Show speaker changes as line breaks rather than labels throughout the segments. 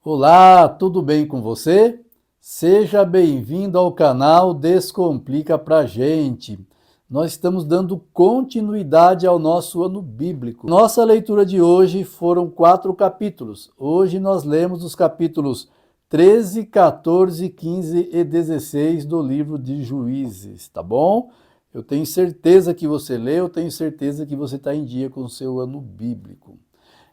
Olá, tudo bem com você? Seja bem-vindo ao canal Descomplica pra gente. Nós estamos dando continuidade ao nosso ano bíblico. Nossa leitura de hoje foram 4 capítulos. Hoje nós lemos os capítulos 13, 14, 15 e 16 do livro de Juízes, tá bom? Eu tenho certeza que você leu, tenho certeza que você está em dia com o seu ano bíblico.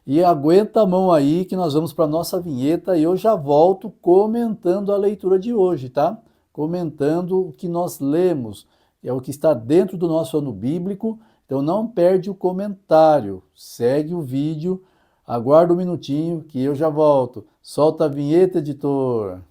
E aguenta a mão aí que nós vamos para a nossa vinheta e eu já volto comentando a leitura de hoje, tá? Comentando o que nós lemos, é o que está dentro do nosso ano bíblico, então não perde o comentário, segue o vídeo, aguarda um minutinho que eu já volto. Solta a vinheta, editor!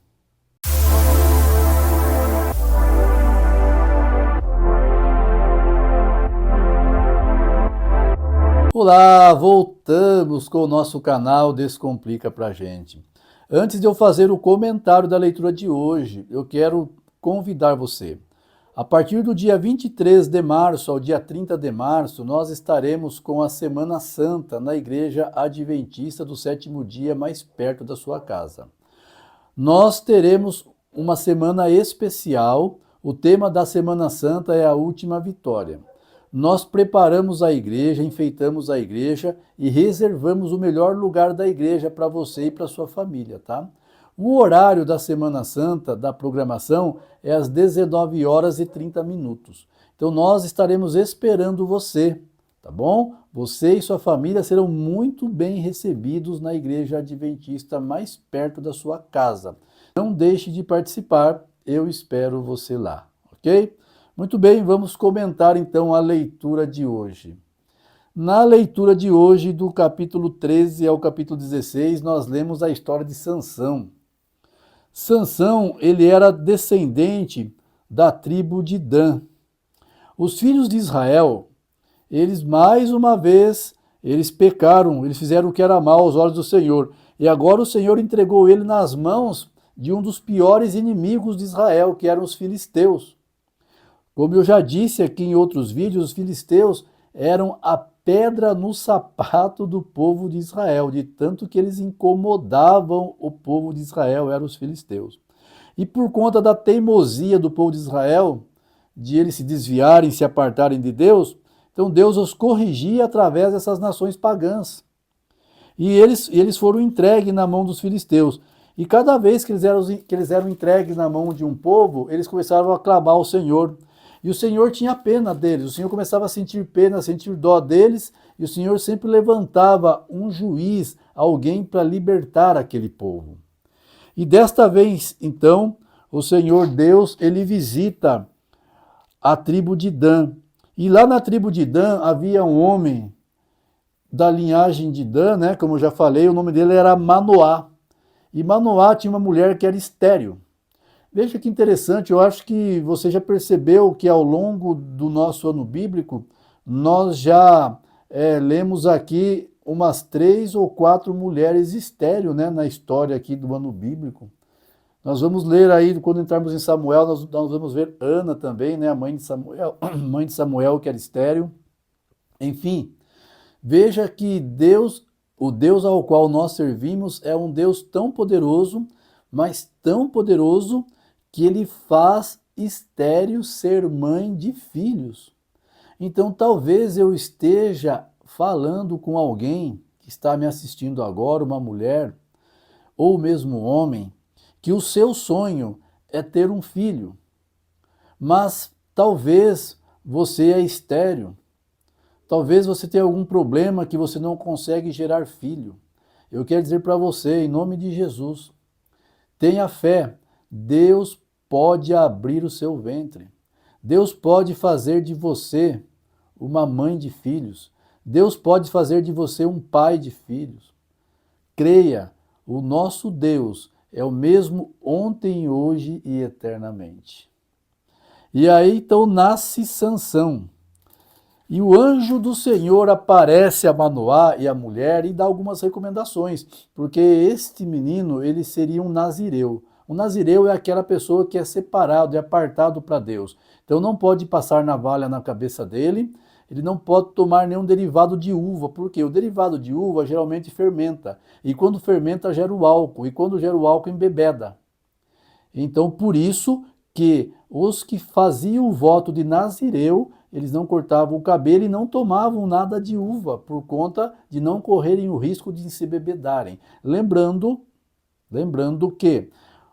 Olá, voltamos com o nosso canal Descomplica pra gente. Antes de eu fazer o comentário da leitura de hoje, eu quero convidar você. A partir do dia 23 de março ao dia 30 de março, nós estaremos com a Semana Santa na Igreja Adventista do Sétimo Dia, mais perto da sua casa. Nós teremos uma semana especial. O tema da Semana Santa é a última vitória. Nós preparamos a igreja, enfeitamos a igreja e reservamos o melhor lugar da igreja para você e para sua família, tá? O horário da Semana Santa, da programação, é às 19 horas e 30 minutos. Então nós estaremos esperando você, tá bom? Você e sua família serão muito bem recebidos na igreja adventista mais perto da sua casa. Não deixe de participar, eu espero você lá, ok? Muito bem, vamos comentar então a leitura de hoje. Na leitura de hoje, do capítulo 13 ao capítulo 16, nós lemos a história de Sansão. Sansão, ele era descendente da tribo de Dan. Os filhos de Israel, eles mais uma vez, eles pecaram, eles fizeram o que era mal aos olhos do Senhor. E agora o Senhor entregou ele nas mãos de um dos piores inimigos de Israel, que eram os filisteus. Como eu já disse aqui em outros vídeos, os filisteus eram a pedra no sapato do povo de Israel, de tanto que eles incomodavam o povo de Israel, eram os filisteus. E por conta da teimosia do povo de Israel, de eles se desviarem, se apartarem de Deus, então Deus os corrigia através dessas nações pagãs. E eles foram entregues na mão dos filisteus. E cada vez que eles eram entregues na mão de um povo, eles começaram a clamar ao Senhor. E o Senhor tinha pena deles, o Senhor começava a sentir pena, a sentir dó deles, e o Senhor sempre levantava um juiz, alguém para libertar aquele povo. E desta vez, então, o Senhor Deus, ele visita a tribo de Dan. E lá na tribo de Dan havia um homem da linhagem de Dan, né? Como eu já falei, o nome dele era Manoá. E Manoá tinha uma mulher que era estéril. Veja que interessante, eu acho que você já percebeu que ao longo do nosso ano bíblico, nós já lemos aqui umas 3 ou 4 mulheres estéreis, né, na história aqui do ano bíblico. Nós vamos ler aí, quando entrarmos em Samuel, nós vamos ver Ana também, né, a mãe de Samuel que era estéril. Enfim, veja que Deus, o Deus ao qual nós servimos, é um Deus tão poderoso, mas tão poderoso, que ele faz estéril ser mãe de filhos. Então talvez eu esteja falando com alguém que está me assistindo agora, uma mulher, ou mesmo um homem, que o seu sonho é ter um filho. Mas talvez você é estéril. Talvez você tenha algum problema que você não consegue gerar filho. Eu quero dizer para você, em nome de Jesus, tenha fé. Deus pode abrir o seu ventre. Deus pode fazer de você uma mãe de filhos. Deus pode fazer de você um pai de filhos. Creia, o nosso Deus é o mesmo ontem, hoje e eternamente. E aí então nasce Sansão. E o anjo do Senhor aparece a Manoá e a mulher e dá algumas recomendações, porque este menino, ele seria um nazireu. O nazireu é aquela pessoa que é separado, é apartado para Deus. Então não pode passar navalha na cabeça dele, ele não pode tomar nenhum derivado de uva, porque o derivado de uva geralmente fermenta, e quando fermenta gera o álcool, e quando gera o álcool embebeda. Então, por isso que os que faziam o voto de Nazireu, eles não cortavam o cabelo e não tomavam nada de uva, por conta de não correrem o risco de se bebedarem. Lembrando que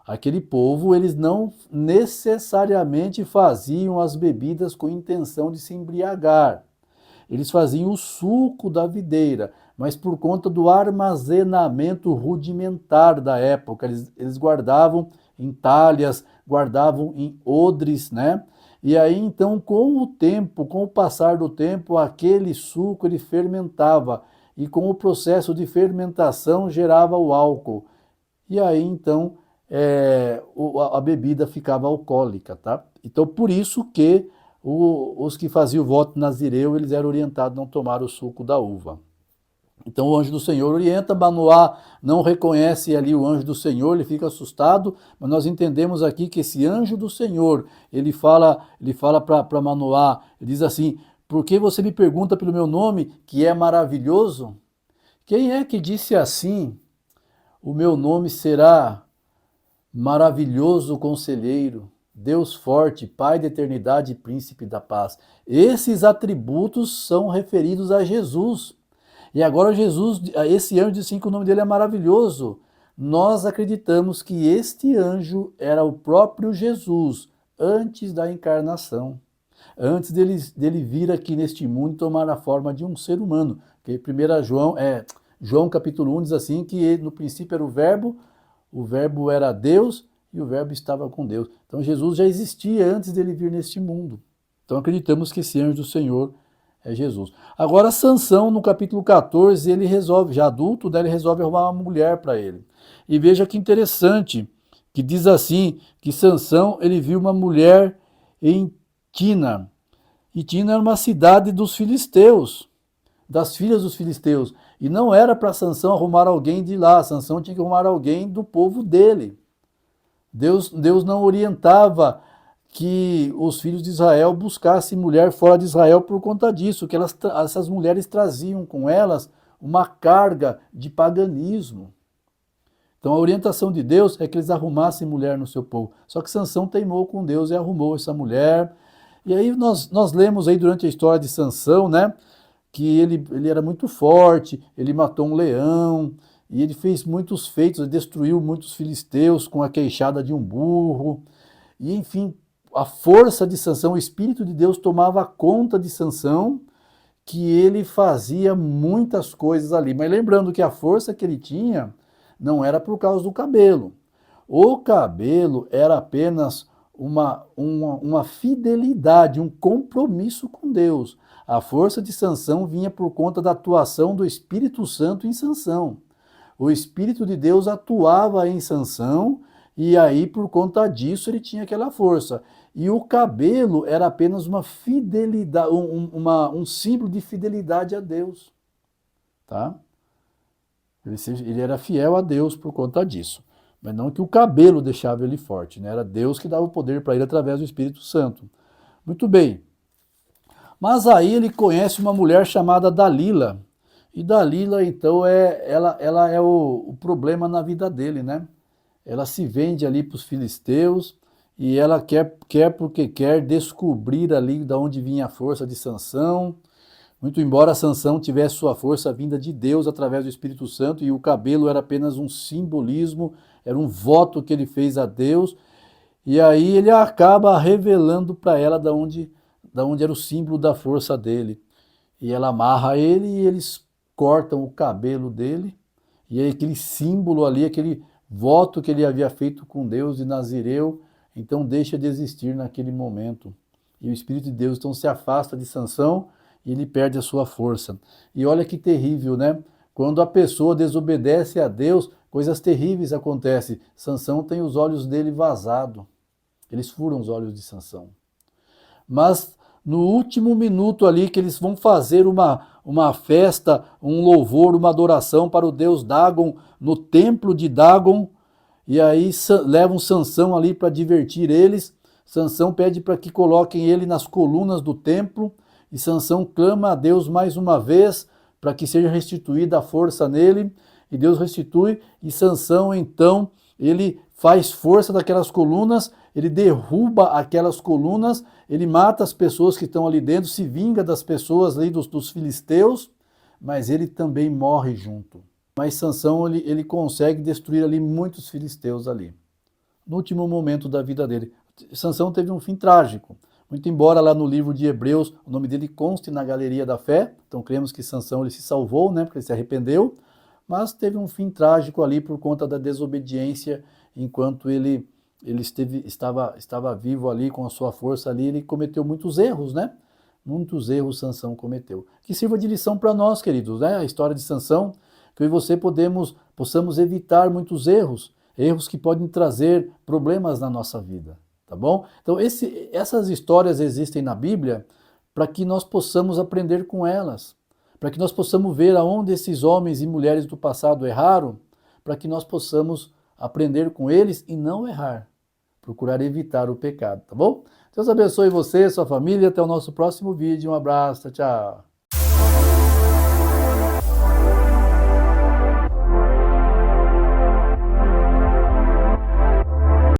aquele povo, eles não necessariamente faziam as bebidas com intenção de se embriagar. Eles faziam o suco da videira, mas por conta do armazenamento rudimentar da época, eles guardavam em talhas, guardavam em odres, né? E aí então, com o tempo, com o passar do tempo, aquele suco ele fermentava, e com o processo de fermentação gerava o álcool. E aí então a bebida ficava alcoólica, tá? Então por isso que os que faziam o voto nazireu, eles eram orientados a não tomar o suco da uva. Então o anjo do Senhor orienta, Manoá não reconhece ali o anjo do Senhor, ele fica assustado, mas nós entendemos aqui que esse anjo do Senhor, ele fala para Manoá, ele diz assim: por que você me pergunta pelo meu nome, que é maravilhoso? Quem é que disse assim? O meu nome será maravilhoso conselheiro, Deus forte, Pai da eternidade e príncipe da paz. Esses atributos são referidos a Jesus. E agora Jesus, esse anjo disse que o nome dele é maravilhoso. Nós acreditamos que este anjo era o próprio Jesus, antes da encarnação. Antes dele vir aqui neste mundo e tomar a forma de um ser humano. Porque 1 João capítulo 1 diz assim que no princípio era o verbo era Deus e o verbo estava com Deus. Então Jesus já existia antes dele vir neste mundo. Então acreditamos que esse anjo do Senhor é Jesus. Agora Sansão, no capítulo 14, ele resolve, já adulto, ele resolve arrumar uma mulher para ele. E veja que interessante, que diz assim, que Sansão, ele viu uma mulher em Tina. E Tina era uma cidade dos filisteus, das filhas dos filisteus. E não era para Sansão arrumar alguém de lá, Sansão tinha que arrumar alguém do povo dele. Deus não orientava que os filhos de Israel buscassem mulher fora de Israel por conta disso, que essas mulheres traziam com elas uma carga de paganismo. Então a orientação de Deus é que eles arrumassem mulher no seu povo. Só que Sansão teimou com Deus e arrumou essa mulher. E aí nós lemos aí durante a história de Sansão, né, que ele era muito forte, ele matou um leão, e ele fez muitos feitos, ele destruiu muitos filisteus com a queixada de um burro. E enfim, a força de Sansão, o Espírito de Deus tomava conta de Sansão, que ele fazia muitas coisas ali. Mas lembrando que a força que ele tinha não era por causa do cabelo. O cabelo era apenas uma fidelidade, um compromisso com Deus. A força de Sansão vinha por conta da atuação do Espírito Santo em Sansão. O Espírito de Deus atuava em Sansão, e aí por conta disso ele tinha aquela força. E o cabelo era apenas uma fidelidade, um símbolo de fidelidade a Deus. Tá? Ele era fiel a Deus por conta disso. Mas não que o cabelo deixava ele forte, né? Era Deus que dava o poder para ele através do Espírito Santo. Muito bem. Mas aí ele conhece uma mulher chamada Dalila. E Dalila, então, ela é o problema na vida dele, né? Ela se vende ali para os filisteus e ela quer porque quer descobrir ali de onde vinha a força de Sansão. Muito embora Sansão tivesse sua força vinda de Deus através do Espírito Santo, e o cabelo era apenas um simbolismo, era um voto que ele fez a Deus, e aí ele acaba revelando para ela da onde era o símbolo da força dele. E ela amarra ele e eles cortam o cabelo dele, e aí aquele símbolo ali, aquele voto que ele havia feito com Deus de Nazireu, então deixa de existir naquele momento. E o Espírito de Deus então se afasta de Sansão, e ele perde a sua força. E olha que terrível, né? Quando a pessoa desobedece a Deus, coisas terríveis acontecem. Sansão tem os olhos dele vazados. Eles furam os olhos de Sansão. Mas no último minuto ali que eles vão fazer uma festa, um louvor, uma adoração para o deus Dagon, no templo de Dagon, e aí levam Sansão ali para divertir eles. Sansão pede para que coloquem ele nas colunas do templo, e Sansão clama a Deus mais uma vez para que seja restituída a força nele, e Deus restitui, e Sansão então, ele faz força daquelas colunas, ele derruba aquelas colunas, ele mata as pessoas que estão ali dentro, se vinga das pessoas ali dos filisteus, mas ele também morre junto. Mas Sansão ele consegue destruir ali muitos filisteus ali, no último momento da vida dele. Sansão teve um fim trágico, muito embora lá no livro de Hebreus o nome dele conste na galeria da fé, então cremos que Sansão ele se salvou, né, porque ele se arrependeu, mas teve um fim trágico ali por conta da desobediência, enquanto ele estava vivo ali com a sua força ali, ele cometeu muitos erros, né? Muitos erros Sansão cometeu. Que sirva de lição para nós, queridos, né? A história de Sansão, que eu e você possamos evitar muitos erros, erros que podem trazer problemas na nossa vida, tá bom? Então essas histórias existem na Bíblia para que nós possamos aprender com elas, para que nós possamos ver aonde esses homens e mulheres do passado erraram, para que nós possamos aprender com eles e não errar, procurar evitar o pecado, tá bom? Deus abençoe você, sua família, até o nosso próximo vídeo, um abraço, tchau.